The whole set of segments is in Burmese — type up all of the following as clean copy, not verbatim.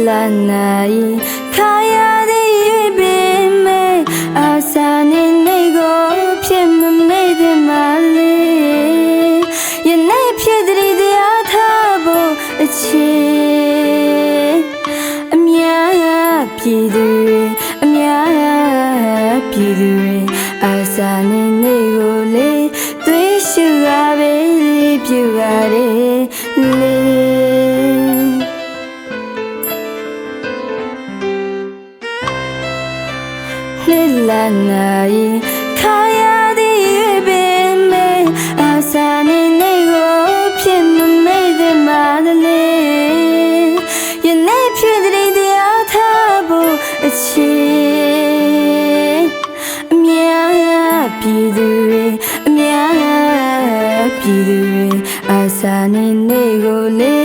la nai kaya de be me asane nei go phit ma mei de ma le ye nei phit de de a tha bo ache amya pi du amya pi du asane nei go le twi shu ga be pyu ga de le la nai kaya de be me asane nei go phit ma mei de ma le ye nei phit de de a tha bo ache amya pi du amya pi du asane nei go le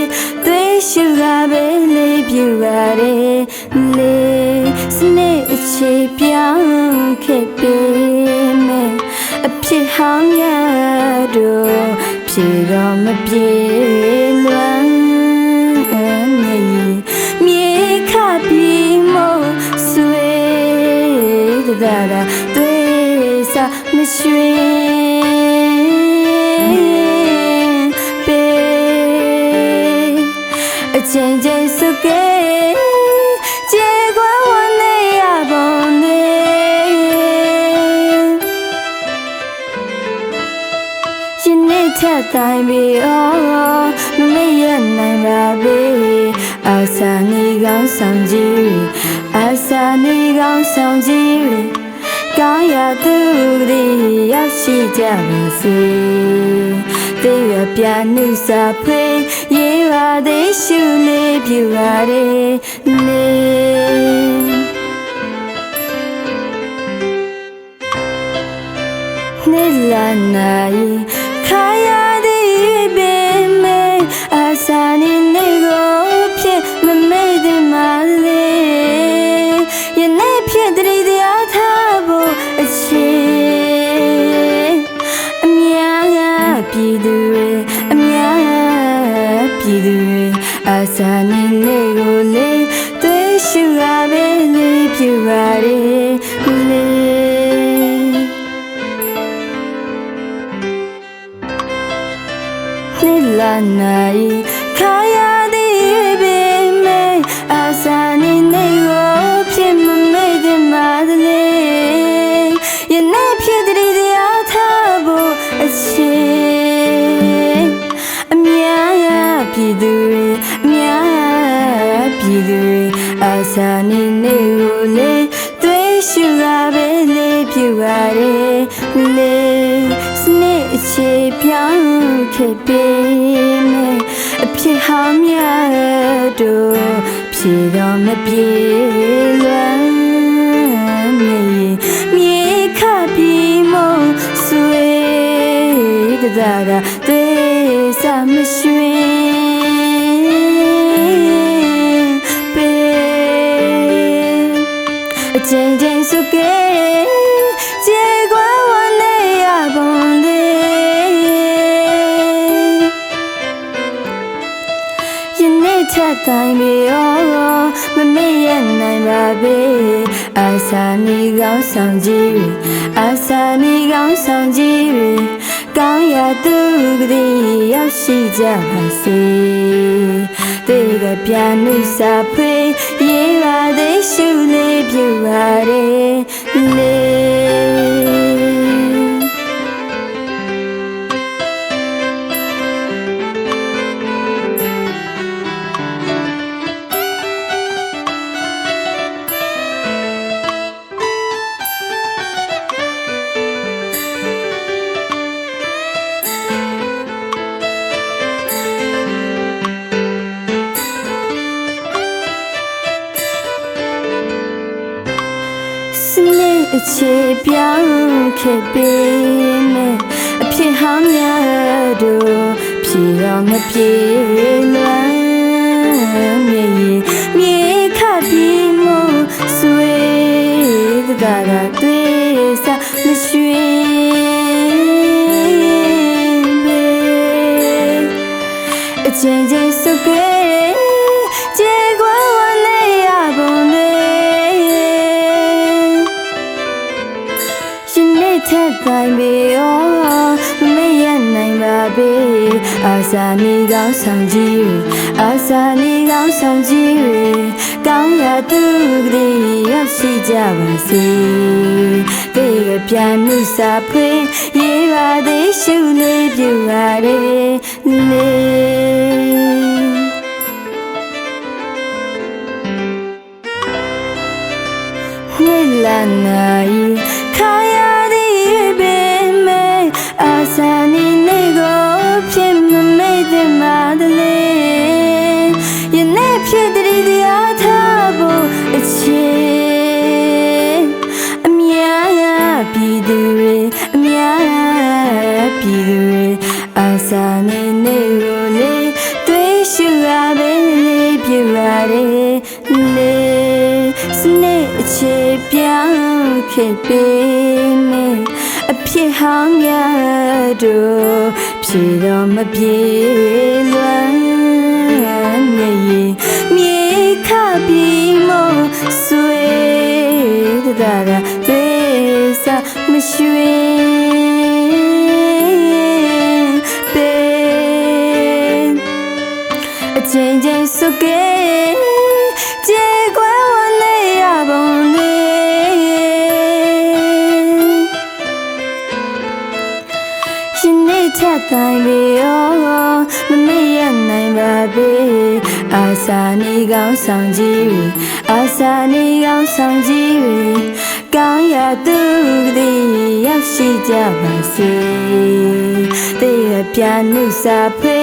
twi shu ga be le pyu ga de le sne ache pyang ke pe me a phit hang ya do phit do ma pye lwan ne mye kha pi mo swe da da twe sa ma shwin pe a chen chen su ke je gwa wan ne ya bon ne yin ne that tai bi oh ma mei ya nai ba be asa ni gang sang ji asa ni gang sang ji高雅独立要是这么些，对我变努撒配，也话得修嘞，别话得嘞。你来哪里？看呀的别美，阿萨你那个片美美的马嘞，也那片的里的阿他不切，阿喵呀比对，阿喵呀比对，阿萨你那个嘞，对手阿贝嘞，别话的嘞。la nai kaya de be me asani nei go phit ma mei de ma le ye nei phit de de a tha bo ache amya ya pi du amya ya pi du asani nei go le twe shu ga be le pyu ga de le sne che pyang ke beအဖြစ်ဟောင်းများတို့ဖြေတော့မပြေလွမ်းမြေခပြီးမဆွေတဒါတာတွေ့စားမရွှင်ပေအချိန်ချင်းစုကဲကြေကွာဝနေရပုံချက်တိုင်းပြီအော်မမေ့ရနိုင်ပါပဲအာစာနီကောင်းဆောင်ကြီးအာစာနီကောင်းဆောင်ကြီးကောင်းရသူကလေးရောက်ရှိကြပါစေတေကပြန်နှုစာဖွေးရေးပါသေးရှုလေးပြပါတယ်လေအခြေပြောင်းခဲ့ပေမဲ့အဖြစ်ဟောင်းများတို့ဖြေတော့မပြေလွမ်းမြေခပြီးမဆွေတကားတွေ့စားမရွှင်ပေအချင်းချင်းစုကဲကြေကွာဝနေ အာစာနေကောင်းဆောင်ကြီးတွေအာစာနေကောင်းဆောင်ကြီးတွေကောင်းရာသူတွေရောက်ရှိကြပါစေတေကပြနုစာဖွေရေးပါသေးရှုလေးပြူပါလေနေလာနိုင်ခါရသည်ပင်မဲ့အာစာနေနေကိုဖြစ်မမေ့တဲ့မာတလေယနေ့ဖြစ်တဲ့တရားထားဖို့အချေအများပြည်သူတွေအများပြည်သူတွေအာစာနေနေကိုလေတွေးရှုရပဲလေပြပါလေလေစနေအခြေပြောင်းခဲ့ပေးမယ်အဖြစ်ဟောင်းရတို့ဖြေတော့မပြေလွမ်းနေရင်မြေခပြီးမို့ဆွေတာတာသေစာမရွှေပေးအချင်းချင်းစုကဲကြေကွယ်ဝနေရပုံနေရှင်နေထတိုင်းပြီမမေ့ရနိုင်ပါပေအာစာနေကောင်းဆောင်ကြီးတွေအာစာနေကောင်းဆောင်ကြီးတွေကောင်းရာသူတွေရောက်ရှိကြပါစေတေပြနုစာဖွေ